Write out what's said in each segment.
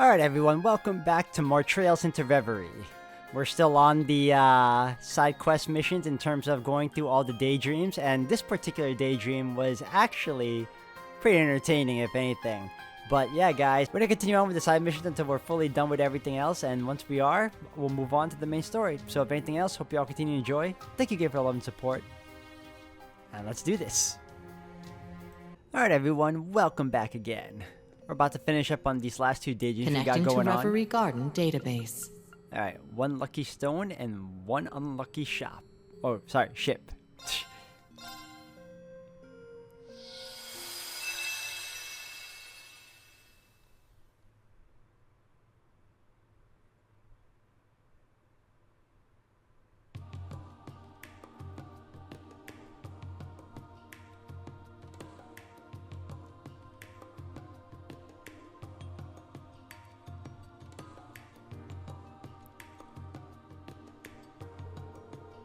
Alright everyone, welcome back to more Trails into Reverie. We're still on the side quest missions in terms of going through all the daydreams, and this particular daydream was actually pretty entertaining if anything. But yeah guys, we're gonna continue on with the side missions until we're fully done with everything else, and once we are, we'll move on to the main story. So if anything else, hope you all continue to enjoy. Thank you again for your love and support. And let's do this. Alright everyone, welcome back again. We're about to finish up on these last two daydreams we got going on. Connecting to Reverie Garden database. Alright, one lucky stone and one unlucky shop. Oh, sorry, ship.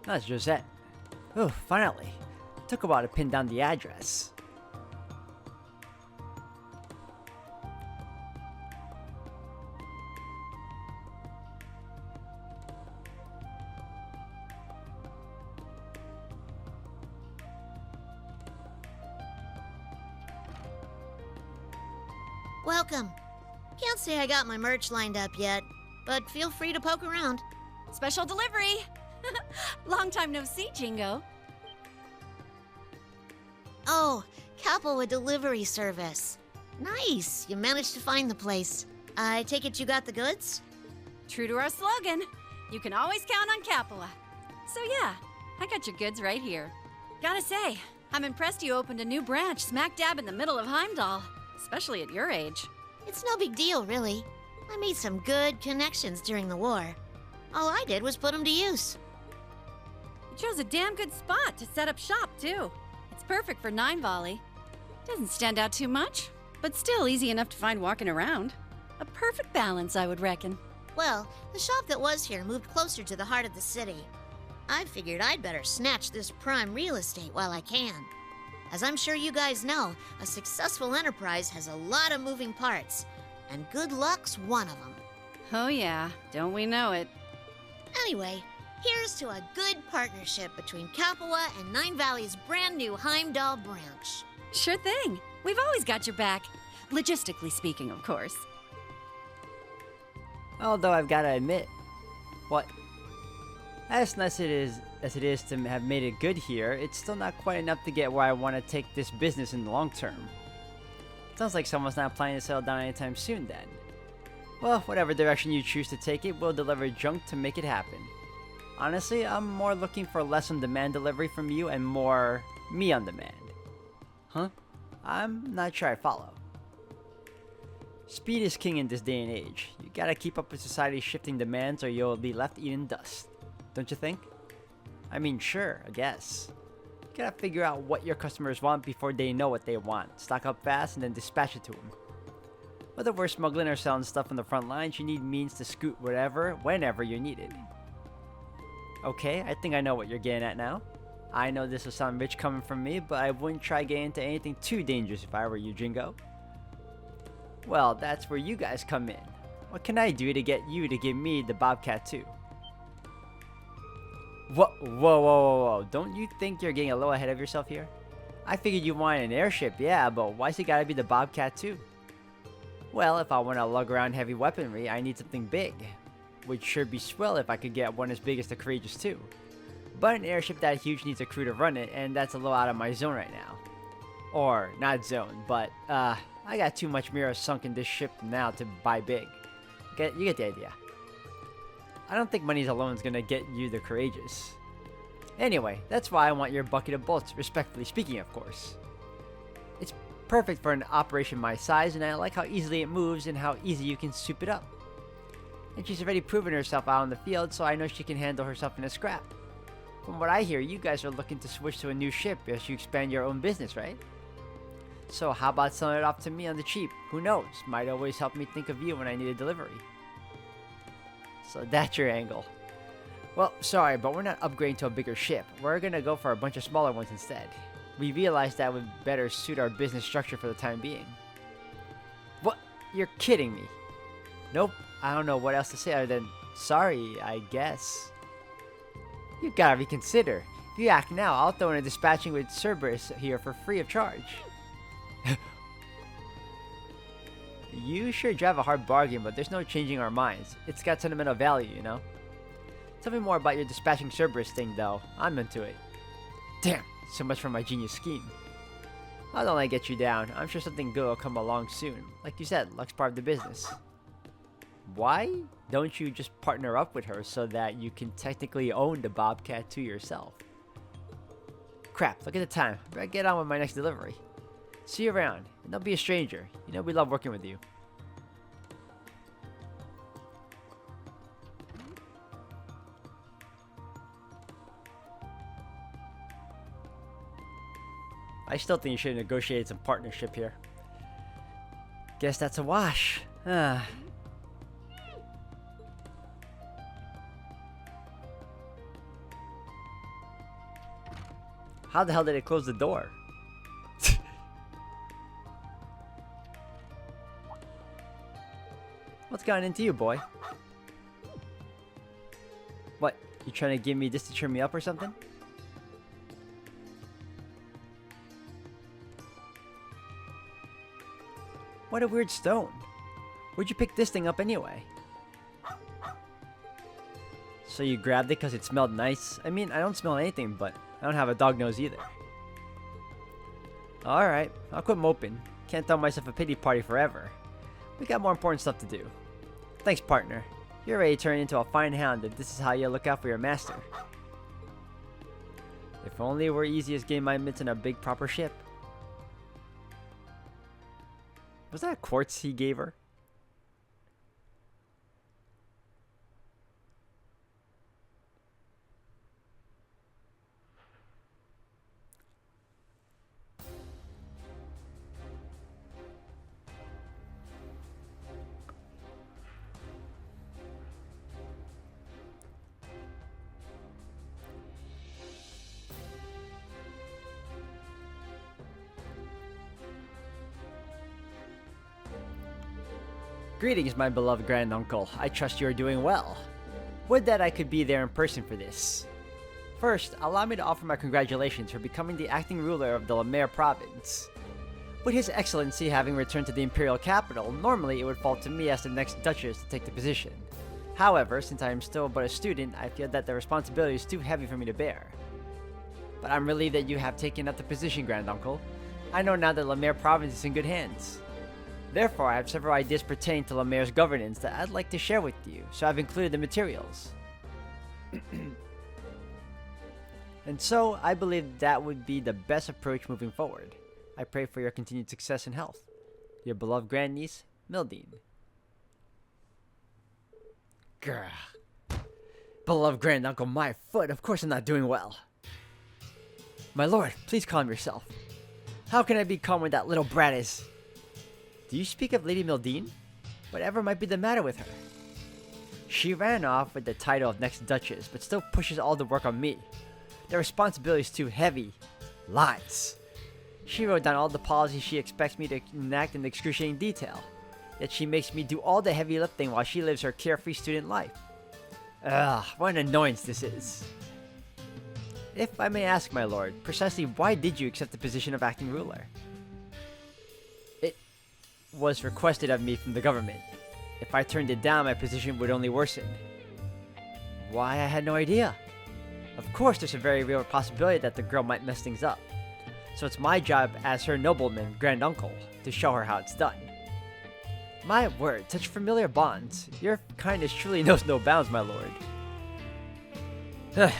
That's Josette. Oh, finally. Took a while to pin down the address. Welcome. Can't say I got my merch lined up yet, but feel free to poke around. Special delivery! Long time no see, Jingo. Oh, Capua delivery service. Nice, you managed to find the place. I take it you got the goods? True to our slogan, you can always count on Capua. So yeah, I got your goods right here. Gotta say, I'm impressed you opened a new branch smack dab in the middle of Heimdall, especially at your age. It's no big deal, really. I made some good connections during the war. All I did was put them to use. You chose a damn good spot to set up shop, too. It's perfect for 9 volley. Doesn't stand out too much, but still easy enough to find walking around. A perfect balance, I would reckon. Well, the shop that was here moved closer to the heart of the city. I figured I'd better snatch this prime real estate while I can. As I'm sure you guys know, a successful enterprise has a lot of moving parts, and good luck's one of them. Oh yeah, don't we know it. Anyway, here's to a good partnership between Capua and Nine Valley's brand new Heimdall branch. Sure thing. We've always got your back. Logistically speaking, of course. Although I've gotta admit, what? As nice as it is to have made it good here, it's still not quite enough to get where I want to take this business in the long term. Sounds like someone's not planning to settle down anytime soon then. Well, whatever direction you choose to take it, we'll deliver junk to make it happen. Honestly, I'm more looking for less on-demand delivery from you and more me on demand. Huh? I'm not sure I follow. Speed is king in this day and age. You gotta keep up with society's shifting demands or you'll be left eating dust. Don't you think? I mean, sure, I guess. You gotta figure out what your customers want before they know what they want. Stock up fast and then dispatch it to them. Whether we're smuggling or selling stuff on the front lines, you need means to scoot whatever, whenever you're needed. Okay, I think I know what you're getting at now. I know this will sound rich coming from me, but I wouldn't try getting into anything too dangerous if I were you, Jingo. Well, that's where you guys come in. What can I do to get you to give me the Bobcat too? Whoa. Don't you think you're getting a little ahead of yourself here? I figured you wanted an airship, yeah, but why's it gotta be the Bobcat too? Well, if I want to lug around heavy weaponry, I need something big. Would sure be swell if I could get one as big as the Courageous too. But an airship that huge needs a crew to run it, and that's a little out of my zone right now. Or, not zone, but, I got too much mirror sunk in this ship now to buy big. You get the idea. I don't think money alone is gonna get you the Courageous. Anyway, that's why I want your bucket of bolts, respectfully speaking, of course. It's perfect for an operation my size, and I like how easily it moves and how easy you can soup it up. And she's already proven herself out on the field, so I know she can handle herself in a scrap. From what I hear, you guys are looking to switch to a new ship as you expand your own business, right? So how about selling it off to me on the cheap? Who knows? Might always help me think of you when I need a delivery. So that's your angle. Well, sorry, but we're not upgrading to a bigger ship. We're gonna go for a bunch of smaller ones instead. We realized that would better suit our business structure for the time being. What? You're kidding me. Nope, I don't know what else to say other than sorry, I guess. You gotta reconsider. If you act now, I'll throw in a dispatching with Cerberus here for free of charge. You sure drive a hard bargain, but there's no changing our minds. It's got sentimental value, you know? Tell me more about your dispatching Cerberus thing, though. I'm into it. Damn, so much for my genius scheme. I'll don't let get you down. I'm sure something good will come along soon. Like you said, luck's part of the business. Why don't you just partner up with her so that you can technically own the Bobcat to yourself? Crap, look at the time. Better get on with my next delivery. See you around, and don't be a stranger. You know we love working with you. I still think you should have negotiated some partnership here. Guess that's a wash. Ah. How the hell did it close the door? What's gotten into you, boy? What? You trying to give me this to cheer me up or something? What a weird stone. Where'd you pick this thing up anyway? So you grabbed it because it smelled nice? I mean, I don't smell anything, but I don't have a dog nose either. Alright, I'll quit moping. Can't throw myself a pity party forever. We got more important stuff to do. Thanks, partner. You're ready to turn into a fine hound if this is how you look out for your master. If only it were easy as getting my mitts in a big proper ship. Was that quartz he gave her? Greetings, my beloved granduncle. I trust you are doing well. Would that I could be there in person for this. First, allow me to offer my congratulations for becoming the acting ruler of the Lemare province. With His Excellency having returned to the Imperial capital, normally it would fall to me as the next Duchess to take the position. However, since I am still but a student, I feel that the responsibility is too heavy for me to bear. But I'm relieved that you have taken up the position, granduncle. I know now that Lemare province is in good hands. Therefore, I have several ideas pertaining to Lemare's governance that I'd like to share with you, so I've included the materials. And so, I believe that would be the best approach moving forward. I pray for your continued success and health. Your beloved grandniece, Mildine. Grr. Beloved granduncle, my foot, of course I'm not doing well. My lord, please calm yourself. How can I be calm when that little brat is... Do you speak of Lady Mildine? Whatever might be the matter with her? She ran off with the title of next Duchess, but still pushes all the work on me. The responsibility is too heavy. Lies. She wrote down all the policies she expects me to enact in excruciating detail. Yet she makes me do all the heavy lifting while she lives her carefree student life. Ugh, what an annoyance this is. If I may ask, my lord, precisely why did you accept the position of acting ruler? Was requested of me from the government. If I turned it down, my position would only worsen. Why, I had no idea. Of course, there's a very real possibility that the girl might mess things up. So it's my job as her nobleman, granduncle, to show her how it's done. My word, such familiar bonds. Your kindness truly knows no bounds, my lord.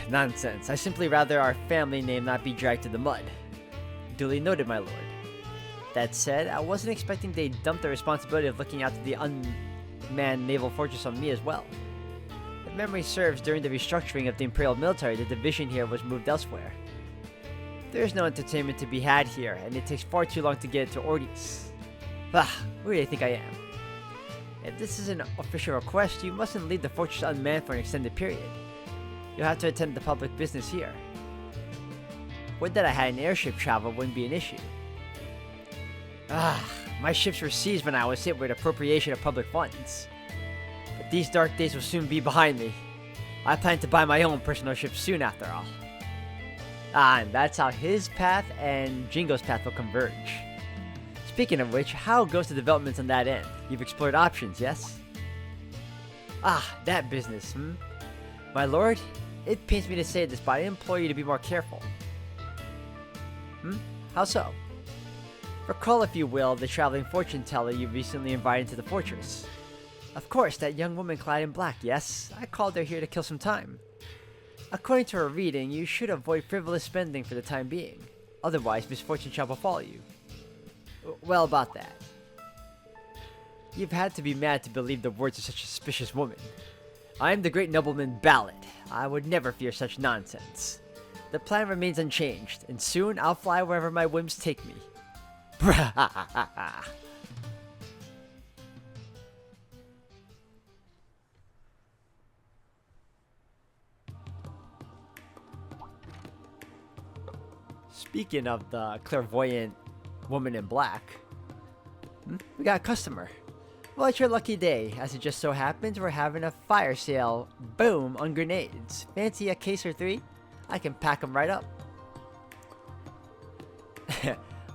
Nonsense. I simply rather our family name not be dragged to the mud. Duly noted, my lord. That said, I wasn't expecting they'd dump the responsibility of looking after the unmanned naval fortress on me as well. If memory serves, during the restructuring of the Imperial military, the division here was moved elsewhere. There is no entertainment to be had here, and it takes far too long to get to Ortiz. Who do you think I am? If this is an official request, you mustn't leave the fortress unmanned for an extended period. You'll have to attend the public business here. Would that I had an airship travel wouldn't be an issue. My ships were seized when I was hit with appropriation of public funds. But these dark days will soon be behind me. I plan to buy my own personal ship soon after all. Ah, and that's how his path and Jingo's path will converge. Speaking of which, how goes the developments on that end? You've explored options, yes? Ah, that business, My lord, it pains me to say this, but I implore you to be more careful. How so? Recall, if you will, the traveling fortune teller you recently invited to the fortress. Of course, that young woman clad in black, yes? I called her here to kill some time. According to her reading, you should avoid frivolous spending for the time being. Otherwise, misfortune shall befall you. Well, about that. You've had to be mad to believe the words of such a suspicious woman. I am the great nobleman Ballad. I would never fear such nonsense. The plan remains unchanged, and soon I'll fly wherever my whims take me. Speaking of the clairvoyant woman in black, we got a customer. Well, it's your lucky day. As it just so happens, we're having a fire sale. Boom, on grenades. Fancy a case or three? I can pack them right up.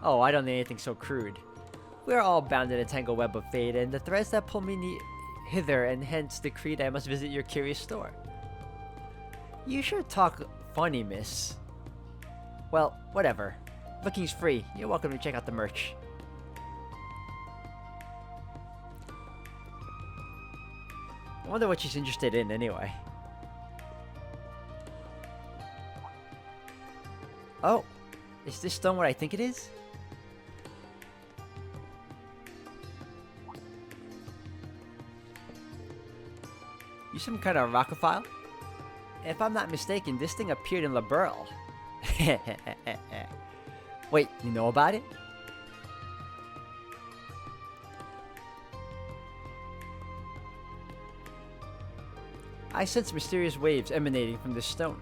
Oh, I don't need anything so crude. We're all bound in a tangled web of fate, and the threads that pull me hither, and hence decreed I must visit your curious store. You sure talk funny, miss. Well, whatever. Booking's free. You're welcome to check out the merch. I wonder what she's interested in anyway. Oh, is this stone what I think it is? You some kind of rockophile? If I'm not mistaken, this thing appeared in Liberl. Wait, you know about it? I sense mysterious waves emanating from this stone.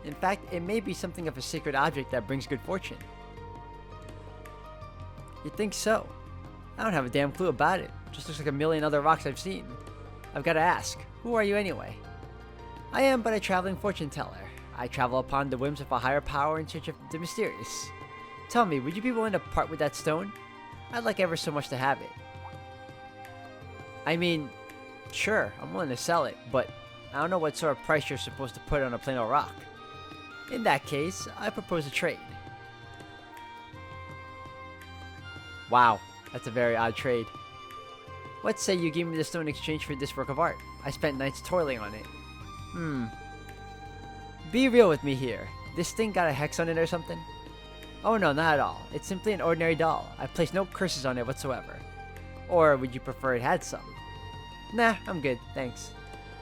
In fact, it may be something of a sacred object that brings good fortune. You think so? I don't have a damn clue about it. Just looks like a million other rocks I've seen. I've got to ask, who are you anyway? I am but a traveling fortune teller. I travel upon the whims of a higher power in search of the mysterious. Tell me, would you be willing to part with that stone? I'd like ever so much to have it. I mean, sure, I'm willing to sell it, but I don't know what sort of price you're supposed to put on a plain old rock. In that case, I propose a trade. Wow, that's a very odd trade. Let's say you give me the stone in exchange for this work of art. I spent nights toiling on it. Be real with me here. This thing got a hex on it or something? Oh no, not at all. It's simply an ordinary doll. I placed no curses on it whatsoever. Or would you prefer it had some? Nah, I'm good, thanks.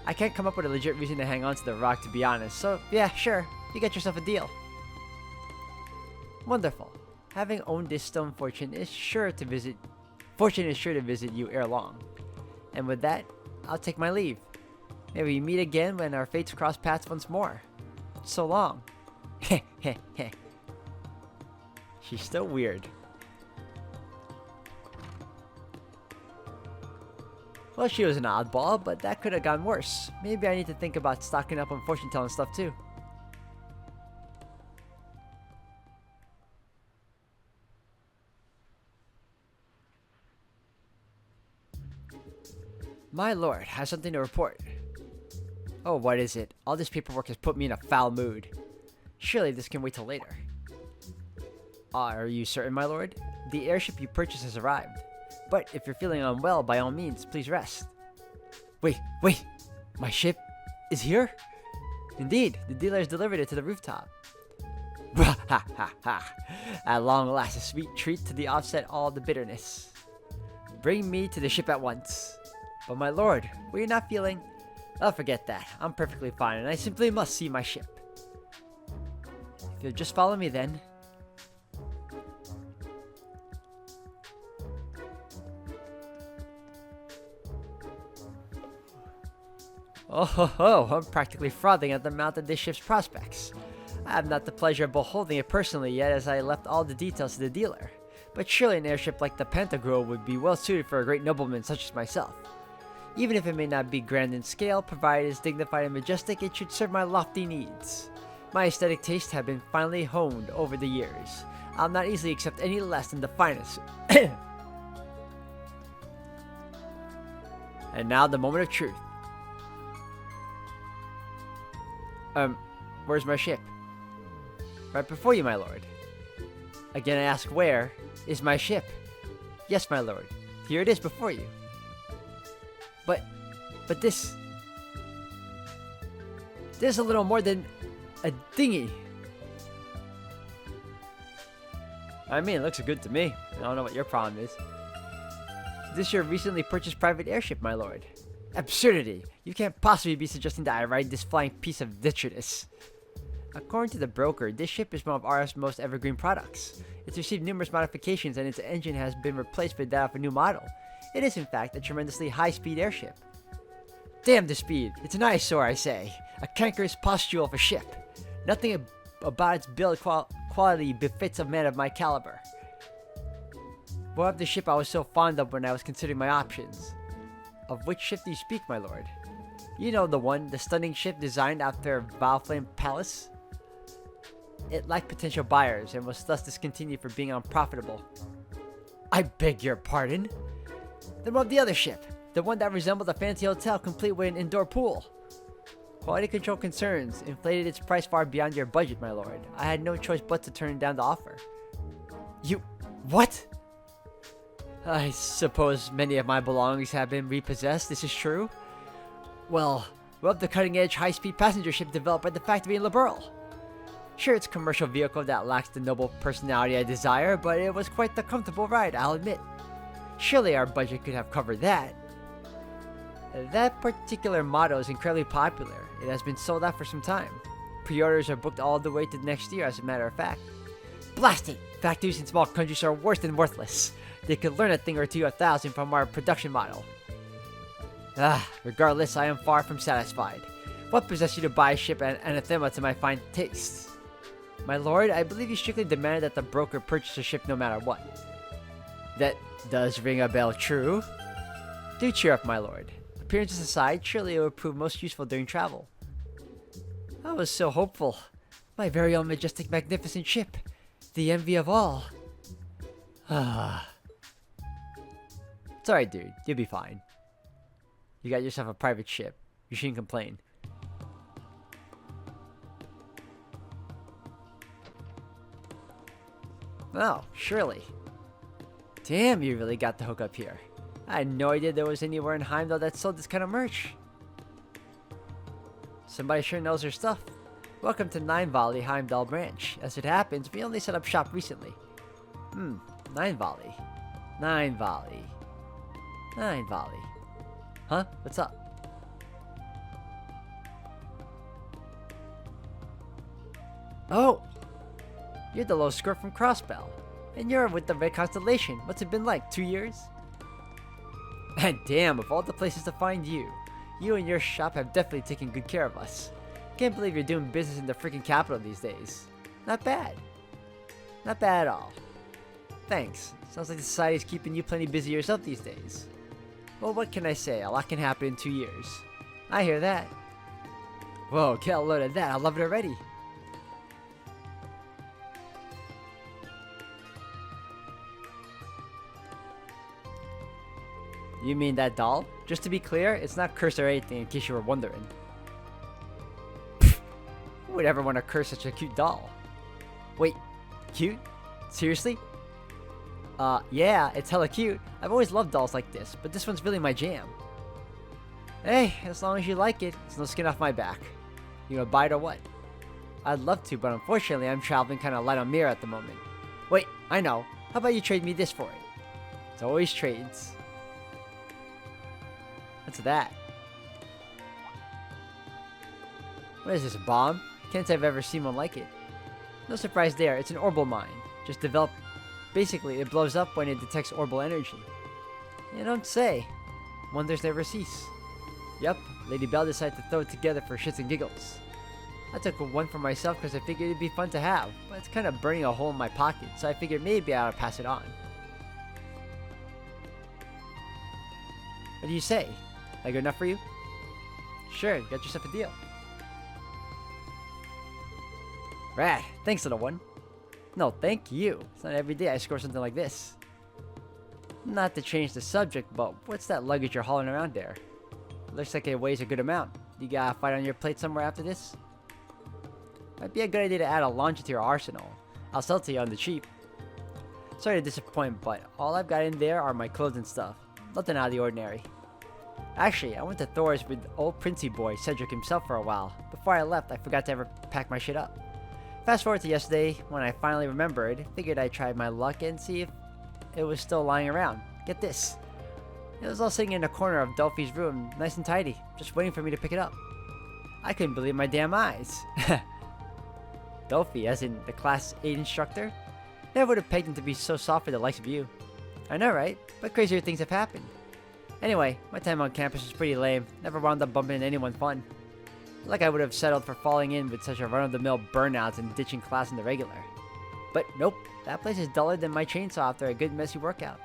I can't come up with a legit reason to hang on to the rock, to be honest, so yeah, sure, you get yourself a deal. Wonderful. Having owned this stone, fortune is sure to visit you ere long. And with that, I'll take my leave. Maybe we meet again when our fates cross paths once more. So long. Heh heh heh. She's still weird. Well, she was an oddball, but that could have gone worse. Maybe I need to think about stocking up on fortune-telling stuff too. My lord, has something to report. Oh, what is it? All this paperwork has put me in a foul mood. Surely this can wait till later. Are you certain, my lord? The airship you purchased has arrived. But if you're feeling unwell, by all means, please rest. Wait! My ship is here? Indeed, the dealer has delivered it to the rooftop. Ha ha ha! At long last, a sweet treat to offset all the bitterness. Bring me to the ship at once. But my lord, were you not feeling... Oh, forget that. I'm perfectly fine, and I simply must see my ship. If you'll just follow me then... Oh ho ho, I'm practically frothing at the mouth of this ship's prospects. I have not the pleasure of beholding it personally yet, as I left all the details to the dealer. But surely an airship like the Pantagruel would be well suited for a great nobleman such as myself. Even if it may not be grand in scale, provided it's dignified and majestic, it should serve my lofty needs. My aesthetic tastes have been finely honed over the years. I'll not easily accept any less than the finest. And now the moment of truth. Where's my ship? Right before you, my lord. Again I ask, where is my ship? Yes, my lord. Here it is before you. But this is a little more than a dinghy. I mean, it looks good to me. I don't know what your problem is. Is this your recently purchased private airship, my lord? Absurdity! You can't possibly be suggesting that I ride this flying piece of detritus. According to the broker, this ship is one of RF's most evergreen products. It's received numerous modifications and its engine has been replaced with that of a new model. It is, in fact, a tremendously high-speed airship. Damn the speed! It's an eyesore, I say. A cankerous pustule of a ship. Nothing about its build quality befits a man of my caliber. What of the ship I was so fond of when I was considering my options? Of which ship do you speak, my lord? You know the one, the stunning ship designed after Valflame Palace? It lacked potential buyers and was thus discontinued for being unprofitable. I beg your pardon? Then what of the other ship? The one that resembled a fancy hotel complete with an indoor pool? Quality control concerns inflated its price far beyond your budget, my lord. I had no choice but to turn down the offer. You... what? I suppose many of my belongings have been repossessed, this is true? Well, what of the cutting-edge high-speed passenger ship developed by the factory in Liberl? Sure, it's a commercial vehicle that lacks the noble personality I desire, but it was quite the comfortable ride, I'll admit. Surely our budget could have covered that. That particular model is incredibly popular. It has been sold out for some time. Pre-orders are booked all the way to next year, as a matter of fact. Blast it! Factories in small countries are worse than worthless. They could learn a thing or two 1,000 from our production model. Regardless, I am far from satisfied. What possessed you to buy a ship anathema to my fine tastes? My lord, I believe you strictly demanded that the broker purchase a ship no matter what. That does ring a bell, true? Do cheer up, my lord. Appearances aside, surely it would prove most useful during travel. I was so hopeful. My very own majestic, magnificent ship. The envy of all. It's alright, dude. You'll be fine. You got yourself a private ship. You shouldn't complain. Oh, surely. Damn, you really got the hook up here. I had no idea there was anywhere in Heimdall that sold this kind of merch. Somebody sure knows their stuff. Welcome to Nine Valley Heimdall branch. As it happens, we only set up shop recently. Nine Valley. Nine Valley. Nine Valley. Huh? What's up? Oh! You're the low skirt from Crossbell. And you're with the Red Constellation. What's it been like, 2 years? And damn, of all the places to find you, you and your shop have definitely taken good care of us. Can't believe you're doing business in the freaking capital these days. Not bad. Not bad at all. Thanks. Sounds like the society's keeping you plenty busy yourself these days. Well, what can I say? A lot can happen in 2 years. I hear that. Whoa, get a load of that. I love it already. You mean that doll? Just to be clear, it's not cursed or anything in case you were wondering. Who would ever want to curse such a cute doll? Wait, cute? Seriously? Yeah, it's hella cute. I've always loved dolls like this, but this one's really my jam. Hey, as long as you like it, it's no skin off my back. You gonna buy it or what? I'd love to, but unfortunately I'm traveling kinda light on mirror at the moment. Wait, I know. How about you trade me this for it? It's always trades. What's that? What is this, a bomb? Can't say I've ever seen one like it. No surprise there, it's an orbital mine. Just developed. Basically, it blows up when it detects orbital energy. You don't say. Wonders never cease. Yup, Lady Belle decided to throw it together for shits and giggles. I took one for myself because I figured it'd be fun to have, but it's kind of burning a hole in my pocket, so I figured maybe I ought to pass it on. What do you say? That good enough for you? Sure, you got yourself a deal. Rad. Thanks, little one. No, thank you. It's not every day I score something like this. Not to change the subject, but what's that luggage you're hauling around there? Looks like it weighs a good amount. You got a fight on your plate somewhere after this? Might be a good idea to add a launcher to your arsenal. I'll sell it to you on the cheap. Sorry to disappoint, but all I've got in there are my clothes and stuff. Nothing out of the ordinary. Actually, I went to Thor's with old Princey boy, Cedric himself, for a while. Before I left, I forgot to ever pack my shit up. Fast forward to yesterday, when I finally remembered, figured I'd try my luck and see if it was still lying around. Get this. It was all sitting in a corner of Delphi's room, nice and tidy, just waiting for me to pick it up. I couldn't believe my damn eyes. Delphi, as in the Class 8 instructor? Never would have pegged him to be so soft for the likes of you. I know, right? But crazier things have happened. Anyway, my time on campus was pretty lame. Never wound up bumping into anyone fun. Like I would have settled for falling in with such a run-of-the-mill burnouts and ditching class in the regular. But nope, that place is duller than my chainsaw after a good messy workout.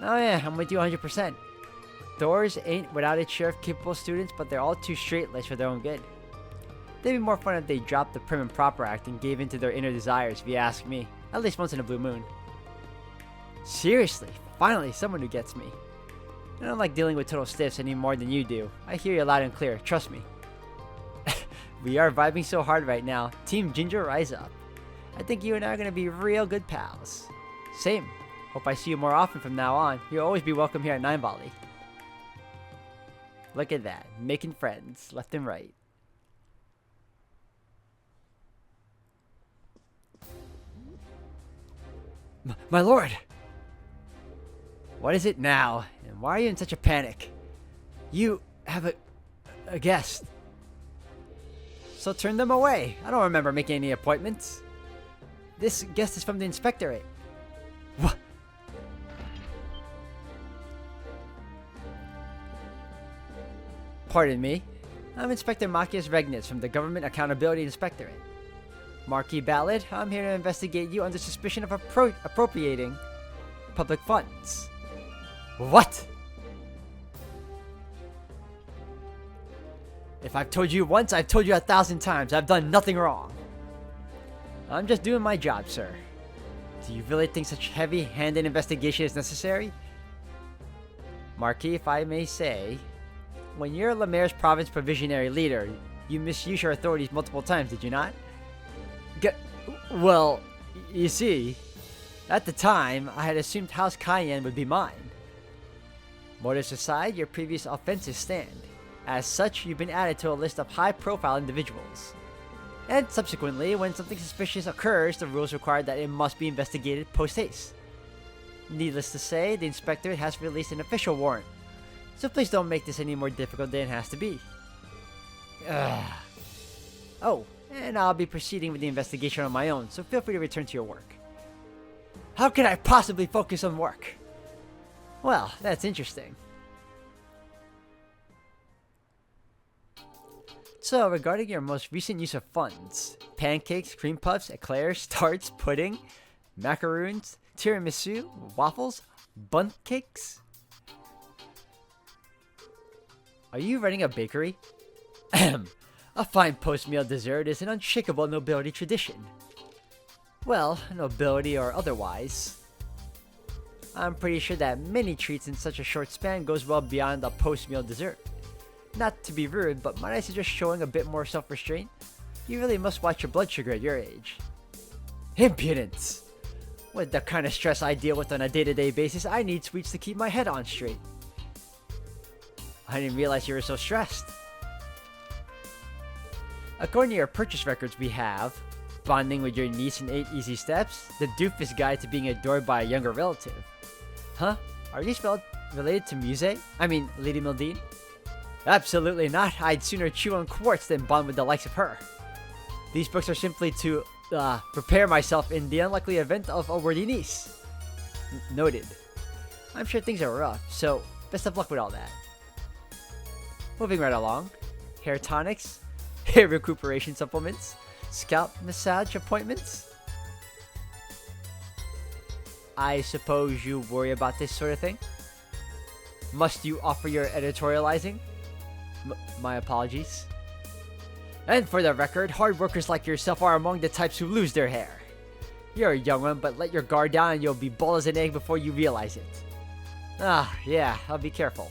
Oh yeah, I'm with you 100%. Doors ain't without its share of capable students, but they're all too straight-laced for their own good. They'd be more fun if they dropped the prim and proper act and gave in to their inner desires, if you ask me. At least once in a blue moon. Seriously, finally someone who gets me. I don't like dealing with total stiffs any more than you do. I hear you loud and clear, trust me. We are vibing so hard right now. Team Ginger, rise up. I think you and I are going to be real good pals. Same. Hope I see you more often from now on. You'll always be welcome here at 9 Volley. Look at that. Making friends, left and right. My lord! What is it now? And why are you in such a panic? You have a guest. So turn them away. I don't remember making any appointments. This guest is from the inspectorate. What? Pardon me. I'm Inspector Machias Regnitz from the Government Accountability Inspectorate. Marquis Ballad, I'm here to investigate you under suspicion of appropriating public funds. What? If I've told you once, I've told you 1,000 times. I've done nothing wrong. I'm just doing my job, sir. Do you really think such heavy-handed investigation is necessary? Marquis, if I may say, when you're Lemaire's province provisionary leader, you misused your authorities multiple times, did you not? Well, you see, at the time, I had assumed House Cayenne would be mine. Motives aside, your previous offenses stand. As such, you've been added to a list of high-profile individuals. And subsequently, when something suspicious occurs, the rules require that it must be investigated post-haste. Needless to say, the inspectorate has released an official warrant. So please don't make this any more difficult than it has to be. Oh, and I'll be proceeding with the investigation on my own, so feel free to return to your work. How could I possibly focus on work? Well, that's interesting. So, regarding your most recent use of funds, pancakes, cream puffs, eclairs, tarts, pudding, macaroons, tiramisu, waffles, bundt cakes? Are you running a bakery? A fine post-meal dessert is an unshakable nobility tradition. Well, nobility or otherwise. I'm pretty sure that many treats in such a short span goes well beyond a post-meal dessert. Not to be rude, but might I suggest showing a bit more self-restraint? You really must watch your blood sugar at your age. Impudence! With the kind of stress I deal with on a day-to-day basis, I need sweets to keep my head on straight. I didn't realize you were so stressed. According to your purchase records, we have bonding with your niece in 8 easy steps, the doofus guide to being adored by a younger relative. Huh? Are these related to Lady Mildine? Absolutely not. I'd sooner chew on quartz than bond with the likes of her. These books are simply to prepare myself in the unlikely event of a worthy niece. Noted. I'm sure things are rough, so best of luck with all that. Moving right along. Hair tonics, hair recuperation supplements, scalp massage appointments. I suppose you worry about this sort of thing? Must you offer your editorializing? My apologies. And for the record, hard workers like yourself are among the types who lose their hair. You're a young one, but let your guard down and you'll be bald as an egg before you realize it. Ah, yeah, I'll be careful.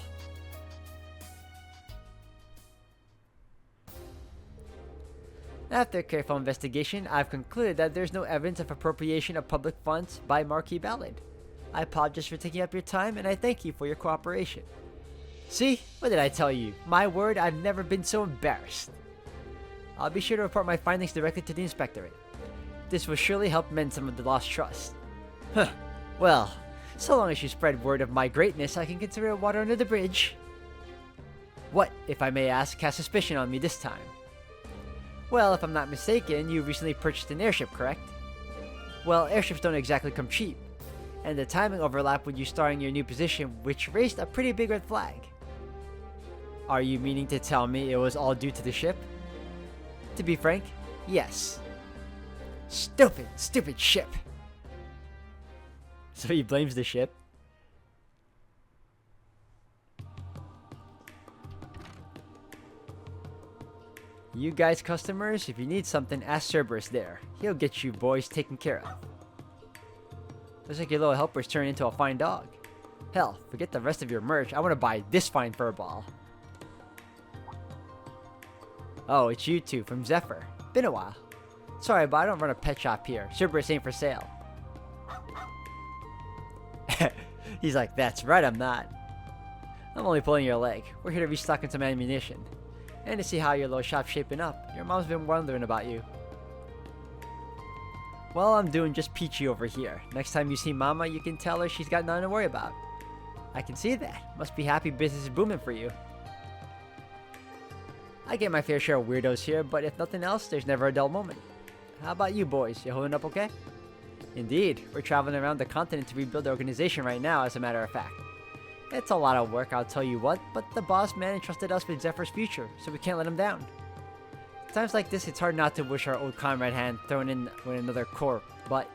After careful investigation, I've concluded that there's no evidence of appropriation of public funds by Marquis Ballard. I apologize for taking up your time, and I thank you for your cooperation. See? What did I tell you? My word, I've never been so embarrassed. I'll be sure to report my findings directly to the Inspectorate. This will surely help mend some of the lost trust. Huh. Well, so long as you spread word of my greatness, I can consider it water under the bridge. What, if I may ask, cast suspicion on me this time? Well, if I'm not mistaken, you recently purchased an airship, correct? Well, airships don't exactly come cheap, and the timing overlapped with you starting your new position, which raised a pretty big red flag. Are you meaning to tell me it was all due to the ship? To be frank, yes. Stupid ship. So he blames the ship. You guys customers, if you need something, ask Cerberus there. He'll get you boys taken care of. Looks like your little helper's turned into a fine dog. Hell, forget the rest of your merch. I want to buy this fine fur ball. Oh, it's you two from Zephyr. Been a while. Sorry, but I don't run a pet shop here. Cerberus ain't for sale. He's like, that's right, I'm not. I'm only pulling your leg. We're here to restock some ammunition. And to see how your little shop's shaping up. Your mom's been wondering about you. Well, I'm doing just peachy over here. Next time you see Mama, you can tell her she's got nothing to worry about. I can see that. Must be happy business is booming for you. I get my fair share of weirdos here, but if nothing else, there's never a dull moment. How about you boys? You holding up okay? Indeed. We're traveling around the continent to rebuild the organization right now, as a matter of fact. It's a lot of work, I'll tell you what, but the boss man entrusted us with Zephyr's future, so we can't let him down. Times like this, it's hard not to wish our old comrade had thrown in with another corps, but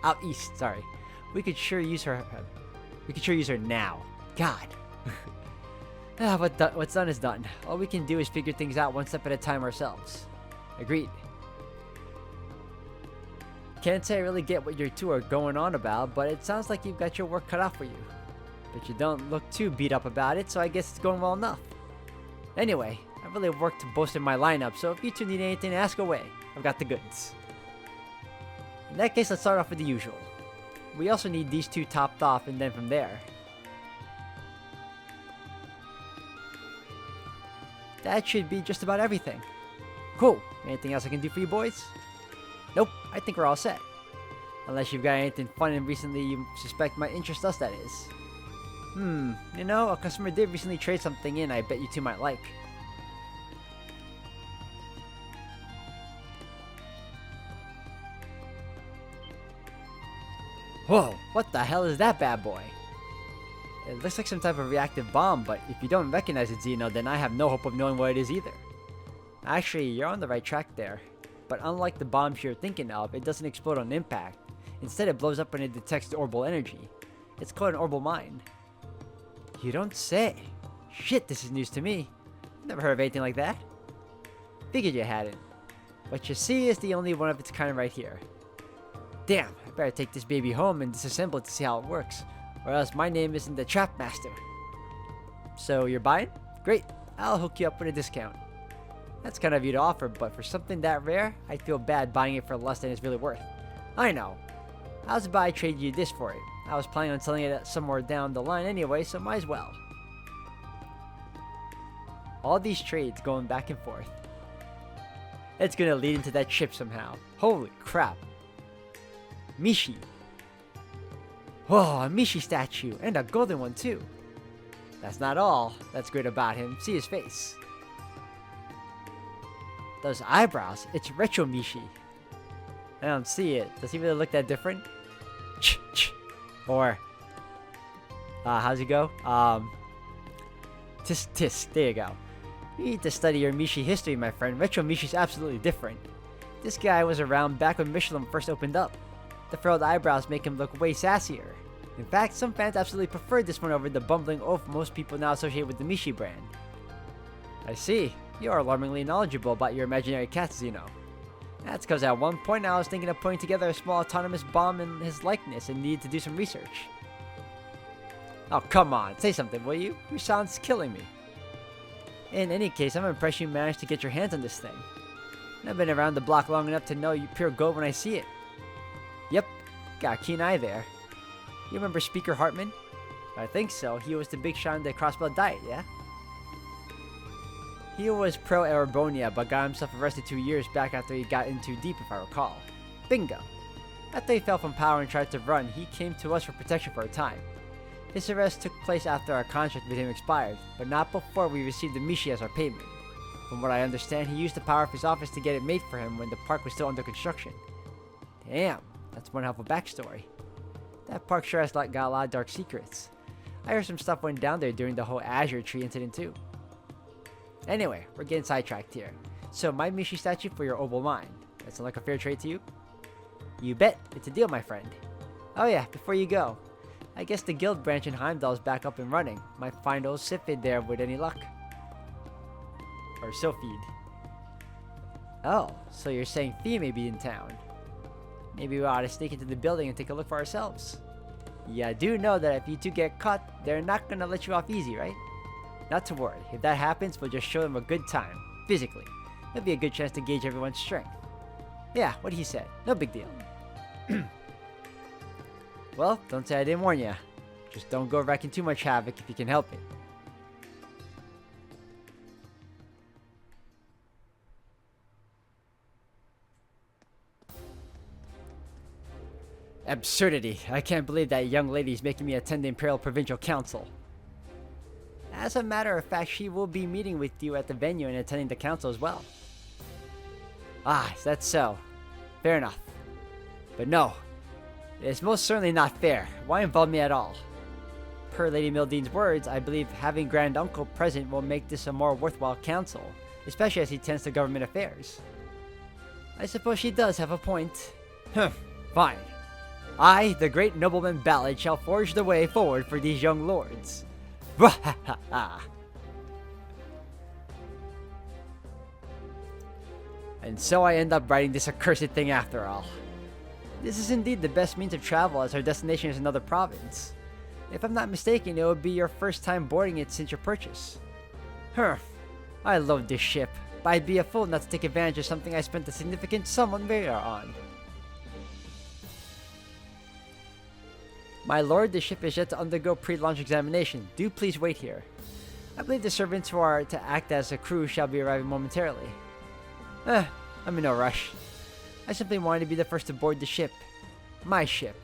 out east, sorry. We could sure use her now. God. What's done is done. All we can do is figure things out one step at a time ourselves. Agreed. Can't say I really get what you two are going on about, but it sounds like you've got your work cut out for you. But you don't look too beat up about it, so I guess it's going well enough. Anyway, I really worked to bolster my lineup, so if you two need anything, ask away. I've got the goods. In that case, let's start off with the usual. We also need these two topped off, and then from there. That should be just about everything. Cool. Anything else I can do for you boys? Nope, I think we're all set. Unless you've got anything fun and recently you suspect might interest us, that is. You know, a customer did recently trade something in I bet you two might like. Whoa, what the hell is that bad boy? It looks like some type of reactive bomb, but if you don't recognize it, Xeno, then I have no hope of knowing what it is either. Actually, you're on the right track there. But unlike the bombs you're thinking of, it doesn't explode on impact. Instead, it blows up when it detects the orbital energy. It's called an orbital mine. You don't say. Shit, this is news to me. Never heard of anything like that. Figured you hadn't. What you see is the only one of its kind right here. Damn, I better take this baby home and disassemble it to see how it works. Or else my name isn't the Trap Master. So, you're buying? Great, I'll hook you up with a discount. That's kind of you to offer, but for something that rare, I feel bad buying it for less than it's really worth. I know. How's about I trade you this for it? I was planning on selling it somewhere down the line anyway, so might as well. All these trades going back and forth. It's gonna lead into that ship somehow. Holy crap. Mishi. Whoa, a Mishi statue, and a golden one too. That's not all that's great about him. See his face. Those eyebrows, it's retro Mishi. I don't see it. Does he really look that different? Or, how's he go? Tisk tisk, there you go. You need to study your Mishi history, my friend. Retro Mishi's absolutely different. This guy was around back when Michelin first opened up. The furrowed eyebrows make him look way sassier. In fact, some fans absolutely preferred this one over the bumbling oaf most people now associate with the Mishi brand. I see. You are alarmingly knowledgeable about your imaginary cats, you know. That's because at one point I was thinking of putting together a small autonomous bomb in his likeness and needed to do some research. Oh, come on. Say something, will you? Your silence is killing me. In any case, I'm impressed you managed to get your hands on this thing. I've been around the block long enough to know you pure gold when I see it. Yep, got a keen eye there. You remember Speaker Hartman? I think so. He was the big shot in the Crossbell diet, yeah? He was pro-Arabonia, but got himself arrested 2 years back after he got in too deep, if I recall. Bingo. After he fell from power and tried to run, he came to us for protection for a time. His arrest took place after our contract with him expired, but not before we received the Mishi as our payment. From what I understand, he used the power of his office to get it made for him when the park was still under construction. Damn, that's one hell of a backstory. That park sure has got a lot of dark secrets. I heard some stuff went down there during the whole Azure Tree incident too. Anyway, we're getting sidetracked here. So my Mishi statue for your oval mine. That sound like a fair trade to you? You bet. It's a deal, my friend. Oh yeah, before you go. I guess the guild branch in Heimdall is back up and running. Might find old Sifid there with any luck. Or Sylphid. Oh, so you're saying Fee may be in town. Maybe we ought to sneak into the building and take a look for ourselves. Yeah, I do know that if you two get caught, they're not gonna let you off easy, right? Not to worry. If that happens, we'll just show them a good time. Physically. It'll be a good chance to gauge everyone's strength. Yeah, what he said. No big deal. Well, don't say I didn't warn ya. Just don't go wrecking too much havoc if you can help it. Absurdity. I can't believe that young lady's making me attend the Imperial Provincial Council. As a matter of fact, she will be meeting with you at the venue and attending the council as well. Ah, is that so? Fair enough. But no, it is most certainly not fair. Why involve me at all? Per Lady Mildean's words, I believe having Grand Uncle present will make this a more worthwhile council, especially as he tends to government affairs. I suppose she does have a point. Fine. I, the great nobleman Ballad, shall forge the way forward for these young lords. And so I end up riding this accursed thing after all. This is indeed the best means of travel, as our destination is another province. If I'm not mistaken, it would be your first time boarding it since your purchase. I love this ship, but I'd be a fool not to take advantage of something I spent a significant sum on radar on. My lord, the ship is yet to undergo pre-launch examination. Do please wait here. I believe the servants who are to act as a crew shall be arriving momentarily. I'm in no rush. I simply wanted to be the first to board the ship. My ship.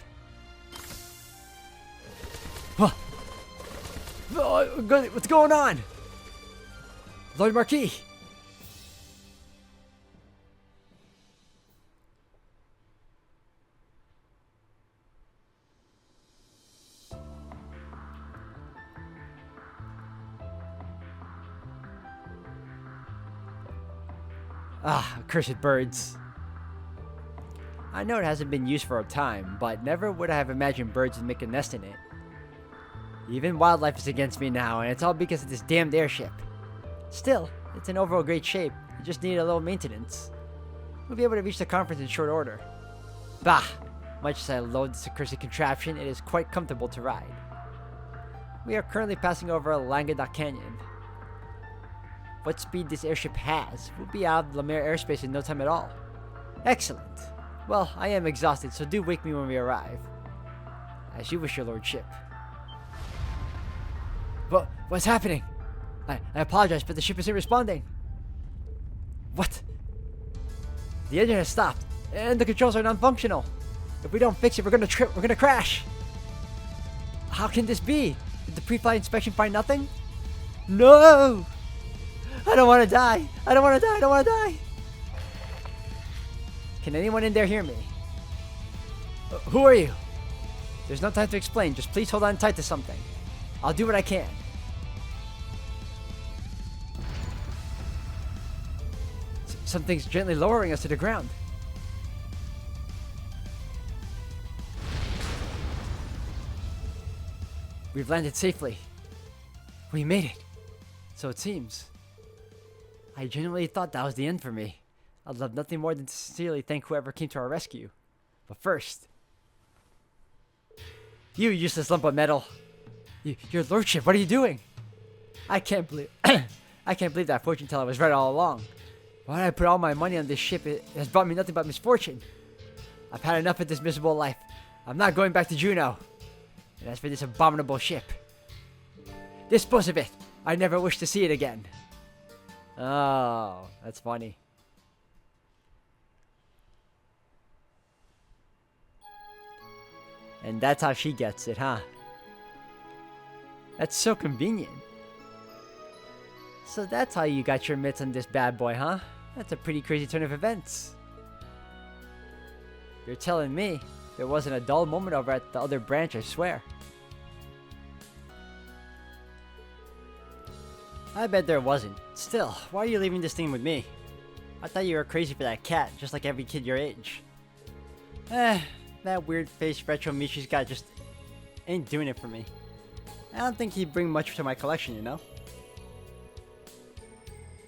What's going on? Lord Marquis! Ah, accursed birds. I know it hasn't been used for a time, but never would I have imagined birds would make a nest in it. Even wildlife is against me now, and it's all because of this damned airship. Still, it's in overall great shape. It just needed a little maintenance. We'll be able to reach the conference in short order. Bah! Much as I loathe this accursed contraption, it is quite comfortable to ride. We are currently passing over Languedoc Canyon. What speed this airship has, we'll be out of Lemire airspace in no time at all. Excellent. Well, I am exhausted, so do wake me when we arrive. As you wish, your lordship. What's happening? I apologize, but the ship isn't responding. What? The engine has stopped, and the controls are non-functional. If we don't fix it, we're gonna trip. We're gonna crash. How can this be? Did the pre-flight inspection find nothing? No! I don't want to die. I don't want to die. I don't want to die. Can anyone in there hear me? Who are you? There's no time to explain. Just please hold on tight to something. I'll do what I can. Something's gently lowering us to the ground. We've landed safely. We made it. So it seems. I genuinely thought that was the end for me. I'd love nothing more than to sincerely thank whoever came to our rescue. But first... You useless lump of metal. Your lordship, what are you doing? I can't believe... I can't believe that fortune teller was right all along. Why did I put all my money on this ship? It has brought me nothing but misfortune. I've had enough of this miserable life. I'm not going back to Juneau. And as for this abominable ship, dispose of it. I never wish to see it again. Oh, that's funny. And that's how she gets it, huh? That's so convenient. So that's how you got your mitts on this bad boy, huh? That's a pretty crazy turn of events. You're telling me there wasn't a dull moment over at the other branch, I swear. I bet there wasn't. Still, why are you leaving this thing with me? I thought you were crazy for that cat, just like every kid your age. That weird-faced retro Mishi's got just ain't doing it for me. I don't think he'd bring much to my collection, you know?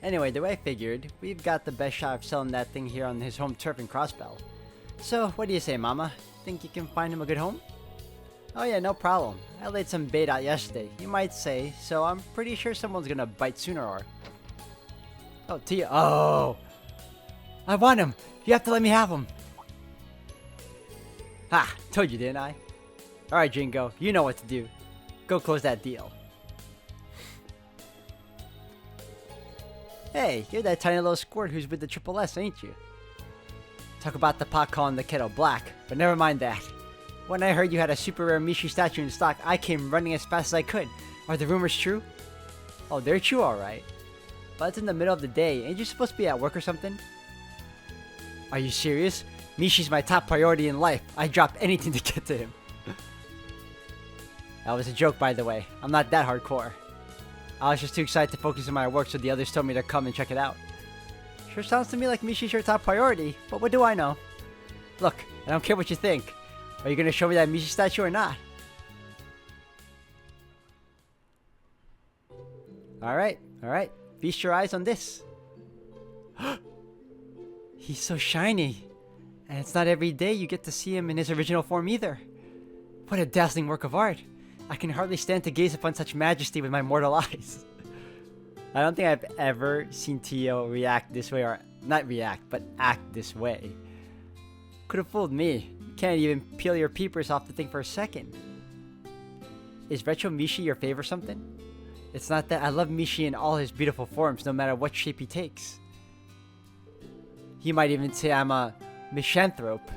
Anyway, the way I figured, we've got the best shot of selling that thing here on his home turf in Crossbell. So, what do you say, Mama? Think you can find him a good home? Oh yeah, no problem. I laid some bait out yesterday, you might say, so I'm pretty sure someone's gonna bite sooner or... Oh, Tia. Oh! I want him! You have to let me have him! Ha! Told you, didn't I? Alright, Jingo, you know what to do. Go close that deal. Hey, you're that tiny little squirt who's with the Triple S, ain't you? Talk about the pot calling the kettle black, but never mind that. When I heard you had a super rare Mishi statue in stock, I came running as fast as I could. Are the rumors true? Oh, they're true, alright. But it's in the middle of the day. Ain't you supposed to be at work or something? Are you serious? Mishi's my top priority in life. I'd drop anything to get to him. That was a joke, by the way. I'm not that hardcore. I was just too excited to focus on my work, so the others told me to come and check it out. Sure sounds to me like Mishi's your top priority, but what do I know? Look, I don't care what you think. Are you gonna show me that Mishi statue or not? Alright, alright. Feast your eyes on this. He's so shiny. And it's not every day you get to see him in his original form either. What a dazzling work of art. I can hardly stand to gaze upon such majesty with my mortal eyes. I don't think I've ever seen Tio react this way, or not react, but act this way. Could have fooled me. You can't even peel your peepers off the thing for a second. Is Retro Mishi your favorite something? It's not that. I love Mishi in all his beautiful forms, no matter what shape he takes. He might even say I'm a misanthrope.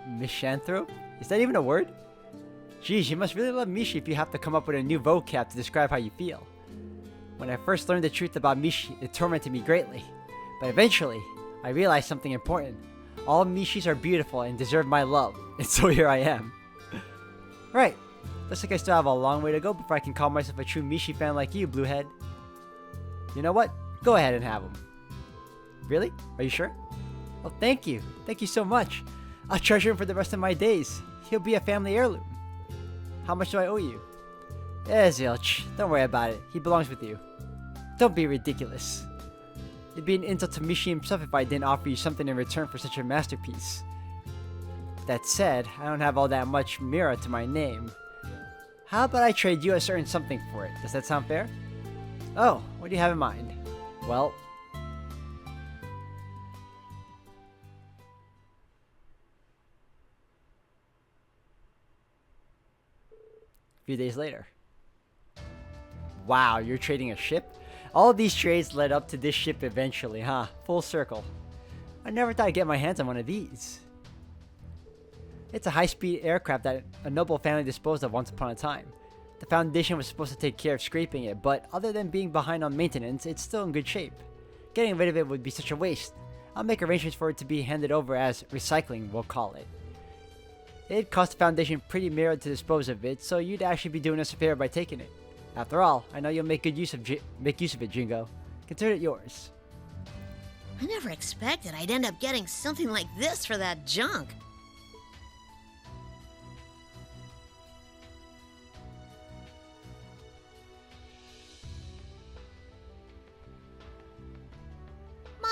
Misanthrope? Is that even a word? Geez, you must really love Mishi if you have to come up with a new vocab to describe how you feel. When I first learned the truth about Mishi, it tormented me greatly. But eventually, I realized something important. All Mishis are beautiful and deserve my love, and so here I am. Right, looks like I still have a long way to go before I can call myself a true Mishi fan like you, Bluehead. You know what? Go ahead and have him. Really? Are you sure? Oh, thank you. Thank you so much. I'll treasure him for the rest of my days. He'll be a family heirloom. How much do I owe you? Zilch. Don't worry about it. He belongs with you. Don't be ridiculous. It'd be an insult to Mishi himself if I didn't offer you something in return for such a masterpiece. That said, I don't have all that much Mira to my name. How about I trade you a certain something for it? Does that sound fair? Oh, what do you have in mind? Well... few days later. Wow, you're trading a ship? All of these trades led up to this ship eventually, huh? Full circle. I never thought I'd get my hands on one of these. It's a high-speed aircraft that a noble family disposed of once upon a time. The Foundation was supposed to take care of scraping it, but other than being behind on maintenance, it's still in good shape. Getting rid of it would be such a waste. I'll make arrangements for it to be handed over as recycling, we'll call it. It cost the Foundation pretty mirror to dispose of it, so you'd actually be doing us a favor by taking it. After all, I know you'll make good use of it, Jingo. Consider it yours. I never expected I'd end up getting something like this for that junk.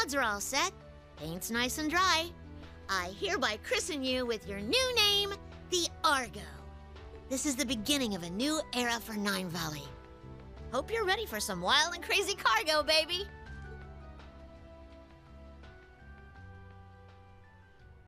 clouds are all set, paint's nice and dry, I hereby christen you with your new name, the Argo. This is the beginning of a new era for Nine Valley. Hope you're ready for some wild and crazy cargo, baby!